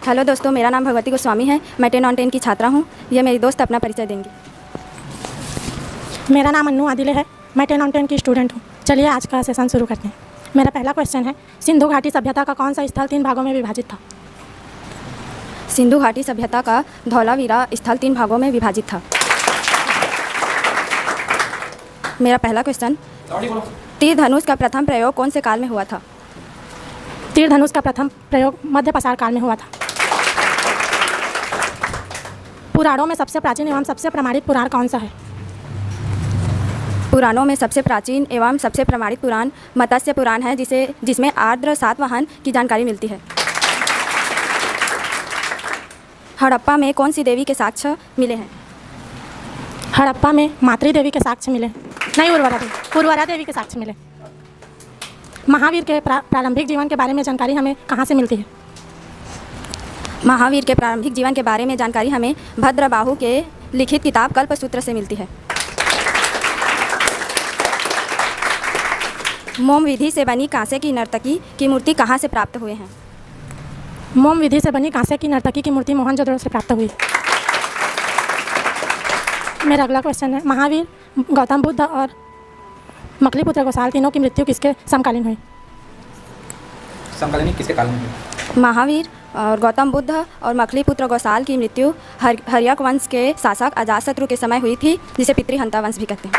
Hello दोस्तों, मेरा नाम भगवती गोस्वामी है। मैं 10 ऑन 10 की छात्रा हूँ। यह मेरी दोस्त अपना परिचय देंगी। मेरा नाम अन्नू आदिले है। मैं 10 ऑन 10 की स्टूडेंट हूँ। चलिए आज का सेशन शुरू करते हैं। मेरा पहला क्वेश्चन है, सिंधु घाटी सभ्यता का कौन सा स्थल 3 भागों में विभाजित था? सिंधु घाटी सभ्यता का धौलावीरा स्थल 3 भागों में विभाजित था। मेरा पहला क्वेश्चन, तीर धनुष का प्रथम प्रयोग कौन से काल में हुआ था? तीर धनुष का प्रथम प्रयोग मध्य पाषाण काल में हुआ था। पुराणों में सबसे प्राचीन एवं सबसे प्रमाणित पुराण कौन सा है? पुराणों में सबसे प्राचीन एवं सबसे प्रमाणित पुराण मत्स्य पुराण है, जिसमें आर्द्र सातवाहन की जानकारी मिलती है। हड़प्पा में कौन सी देवी के साक्ष्य मिले हैं? हड़प्पा में मातृ देवी के साक्ष्य मिले। नहीं, उर्वरा देवी के साक्ष्य मिले। महावीर के प्रारंभिक जीवन के बारे में जानकारी हमें कहाँ से मिलती है? महावीर के प्रारंभिक जीवन के बारे में जानकारी हमें भद्रबाहु के लिखित किताब कल्पसूत्र से मिलती है। मोम विधि से बनी कांसे की नर्तकी की मूर्ति कहाँ से प्राप्त हुए हैं? मोम विधि से बनी कांसे की नर्तकी की मूर्ति मोहनजोदड़ो से प्राप्त हुई। मेरा अगला क्वेश्चन है, महावीर, गौतम बुद्ध और मकलीपुत्र गोसाल तीनों की मृत्यु किसके समकालीन हुई? समकालीन किसके काल में हुई? महावीर और गौतम बुद्ध और मकलीपुत्र गोसाल की मृत्यु हर्यक वंश के शासक अजातशत्रु के समय हुई थी, जिसे पितृहंता वंश भी कहते हैं।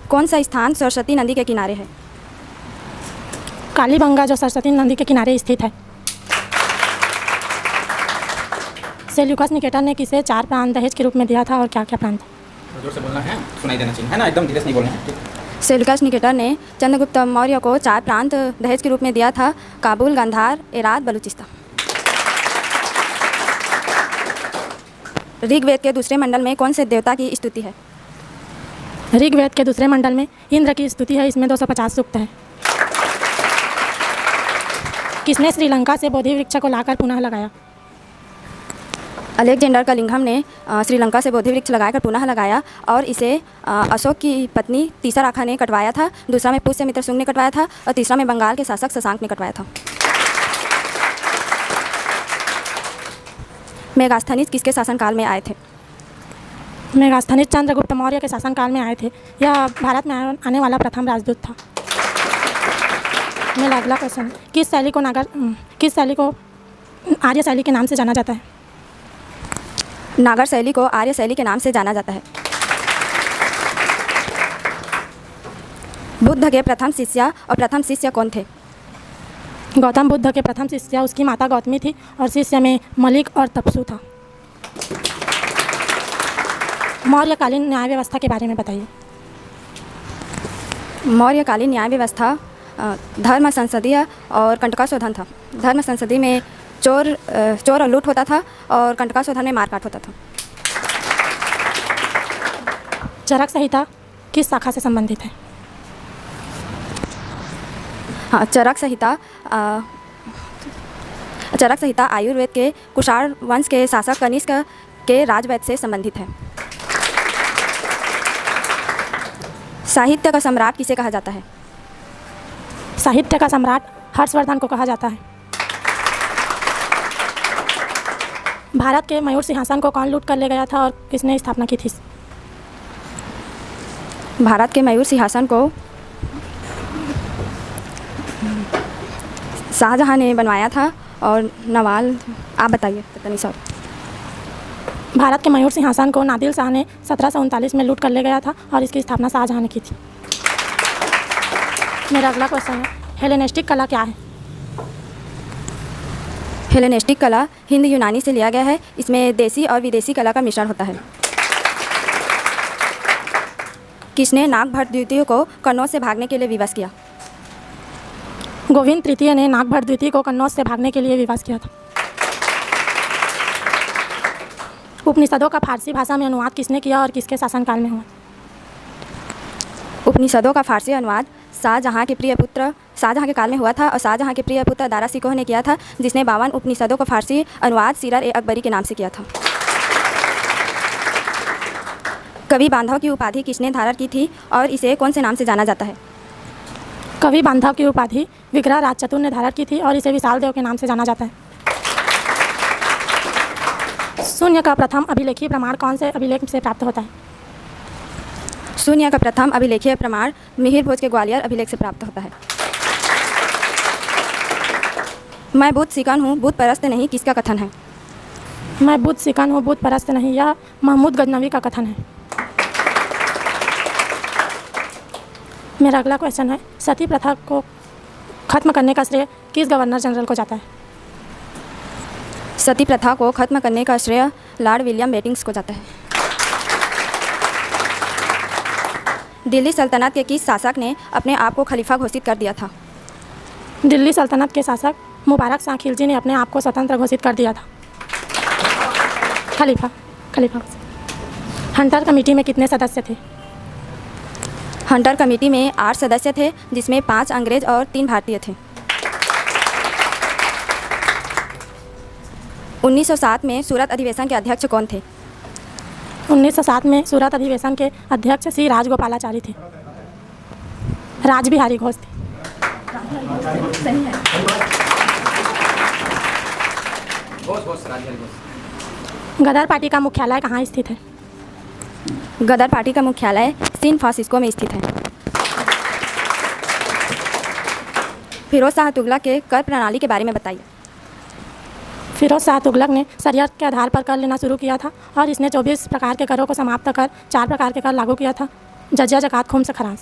कौन सा स्थान सरस्वती नदी के किनारे है? कालीबंगा, जो सरस्वती नदी के किनारे स्थित है। सेल्यूकस निकेटर ने किसे 4 प्रांत दहेज के रूप में दिया था और क्या क्या प्रांत? जोर से बोलना है, सुनाई देना चाहिए, है ना? एकदम धीरे से नहीं बोलना है। सेल्यूकस निकेटर ने चंद्रगुप्त मौर्य को 4 प्रांत दहेज के रूप में दिया था: काबुल, गांधार, एरात, बलूचिस्तान। ऋग्वेद के दूसरे मंडल में कौन से देवता की स्तुति है? ऋग्वेद के दूसरे मंडल में इंद्र की स्तुति है। इसमें 250 सूक्त है। किसने श्रीलंका से बोधि वृक्ष को लाकर पुनः लगाया? अलेक्जेंडर कलिंघम ने श्रीलंका से बोधि वृक्ष लगाकर पुनः लगाया और इसे अशोक की पत्नी तीसराखा ने कटवाया था। दूसरा में पुष्यमित्र शुंग ने कटवाया था और तीसरा में बंगाल के शासक शशांक ने कटवाया था। मेगास्थनीज किसके शासनकाल में आए थे? मेगास्थनीज चंद्रगुप्त मौर्य के शासनकाल में आए थे। यह भारत में आने वाला प्रथम राजदूत था। मेरा अगला क्वेश्चन, किस शैली को आर्य शैली के नाम से जाना जाता है? नागर शैली को आर्य शैली के नाम से जाना जाता है। बुद्ध के प्रथम शिष्य और प्रथम शिष्य कौन थे? गौतम बुद्ध के प्रथम शिष्य उसकी माता गौतमी थी और शिष्य में मलिक और तपसु था। मौर्यकालीन न्याय व्यवस्था के बारे में बताइए। मौर्यकालीन न्याय व्यवस्था धर्म संसदीय और कंटकाशोधन था। धर्म संसदीय में चोर और लूट होता था और कंटकाशोधन में मारकाट होता था। चरक संहिता किस शाखा से संबंधित है? हाँ, चरक संहिता आयुर्वेद के कुषाण वंश के शासक कनिष्क के राजवैद्य से संबंधित है। साहित्य का सम्राट किसे कहा जाता है? साहित्य का सम्राट हर्षवर्धन को कहा जाता है। भारत के मयूर सिंहासन को कौन लूट कर ले गया था और किसने स्थापना की थी? भारत के मयूर सिंहासन को शाहजहां ने बनवाया था और नवाल, आप बताइए। पता नहीं सर। भारत के मयूर सिंहासन को नादिर शाह ने 1739 में लूट कर ले गया था और इसकी स्थापना शाहजहां ने की थी। मेरा अगला क्वेश्चन है, हेलेनिस्टिक कला क्या है? हेलेनिस्टिक कला हिंद यूनानी से लिया गया है। इसमें देसी और विदेशी कला का मिश्रण होता है। किसने नागभट्ट द्वितीय को कन्नौज से भागने के लिए विवश किया? गोविंद तृतीय ने नागभट्ट द्वितीय को कन्नौज से भागने के लिए विवश किया था। उपनिषदों का फारसी भाषा में अनुवाद किसने किया और किसके शासनकाल में हुआ? उपनिषदों का फारसी अनुवाद शाहजहां के काल में हुआ था और शाहजहां के प्रिय पुत्र दारा सिकोह ने किया था, जिसने 52 उपनिषदों का फारसी अनुवाद सीरत-ए-अकबरी के नाम से किया था। कवि बांधव की उपाधि किसने धारण की थी और इसे कौन से नाम से जाना जाता है? कवि बांधव की उपाधि विग्रह राज चतुर ने धारण की थी और इसे विशाल देव के नाम से जाना जाता है। शून्य का प्रथम अभिलेखीय प्रमाण कौन से अभिलेख से प्राप्त होता है? शून्य का प्रथम अभिलेखीय प्रमाण मिहिर भोज के ग्वालियर अभिलेख से प्राप्त होता है। मैं बुत सिकन हूँ, बुत परस्त नहीं, किसका कथन है? मैं बुत सिकन हूँ, बुत परस्त नहीं, यह महमूद गजनवी का कथन है। मेरा अगला क्वेश्चन है, सती प्रथा को खत्म करने का श्रेय किस गवर्नर जनरल को जाता है? सती प्रथा को खत्म करने का श्रेय लॉर्ड विलियम बेटिंग्स को जाता है। दिल्ली सल्तनत के किस शासक ने अपने आप को खलीफा घोषित कर दिया था? दिल्ली सल्तनत के शासक मुबारक शाह खिलजी ने अपने आप को स्वतंत्र घोषित कर दिया था। खलीफा। हंटर कमेटी में कितने सदस्य थे? हंटर कमेटी में 8 सदस्य थे, जिसमें 5 अंग्रेज और 3 भारतीय थे। 1907 में सूरत अधिवेशन के अध्यक्ष कौन थे? 1907 में सूरत अधिवेशन के अध्यक्ष श्री राजगोपालाचारी थे। राजबिहारी घोष थे। गदर पार्टी का मुख्यालय कहाँ स्थित है? गदर पार्टी का मुख्यालय सैन फ्रांसिस्को में स्थित है। फिरोज शाह तुगलक के कर प्रणाली के बारे में बताइए। फिरोज शाह तुगलक ने शरीयत के आधार पर कर लेना शुरू किया था और इसने 24 प्रकार के करों को समाप्त कर 4 प्रकार के कर लागू किया था: जजिया, ज़कात, खुम्स, खराज।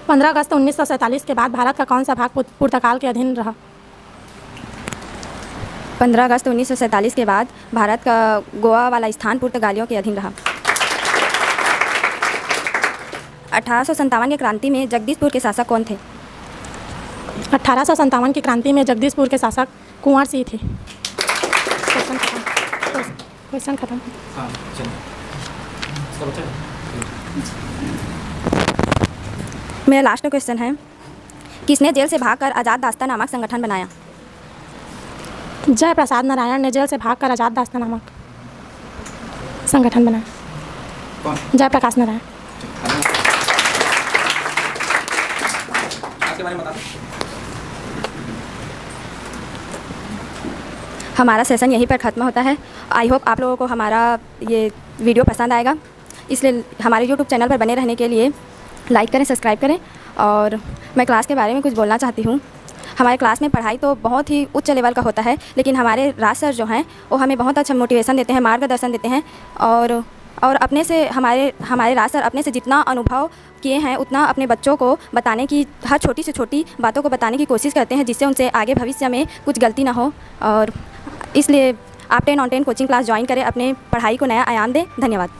15 अगस्त 1947 के बाद भारत का कौन सा भाग पुर्तगाल के अधीन रहा? 15 अगस्त 1947 के बाद भारत का गोवा वाला स्थान पुर्तगालियों के अधीन रहा। 1857 की क्रांति में जगदीशपुर के शासक कौन थे? 1857 की क्रांति में जगदीशपुर के शासक कुंवर सिंह थे। क्वेश्चन खत्म। हाँ चलिए, इसका बच्चा है। मेरा लास्ट क्वेश्चन है, किसने जेल से भागकर आज़ाद दास्ता नामक संगठन बनाया? जयप्रसाद नारायण ने जेल से भागकर आज़ाद दास्ता नामक संगठन बनाया। कौन? जयप्रकाश नारायण। इसके बारे में बता दो। हमारा सेशन यहीं पर ख़त्म होता है। आई होप आप लोगों को हमारा ये वीडियो पसंद आएगा, इसलिए हमारे यूट्यूब चैनल पर बने रहने के लिए लाइक करें, सब्सक्राइब करें। और मैं क्लास के बारे में कुछ बोलना चाहती हूँ। हमारे क्लास में पढ़ाई तो बहुत ही उच्च लेवल का होता है, लेकिन हमारे राज सर जो हैं वो हमें बहुत अच्छा मोटिवेशन देते हैं, मार्गदर्शन देते हैं। और अपने से हमारे राज सर अपने से जितना अनुभव किए हैं उतना अपने बच्चों को बताने की, हर छोटी से छोटी बातों को बताने की कोशिश करते हैं, जिससे उनसे आगे भविष्य में कुछ गलती ना हो। और इसलिए आप 10 on 10 कोचिंग क्लास ज्वाइन करें, अपने पढ़ाई को नया आयाम दें। धन्यवाद।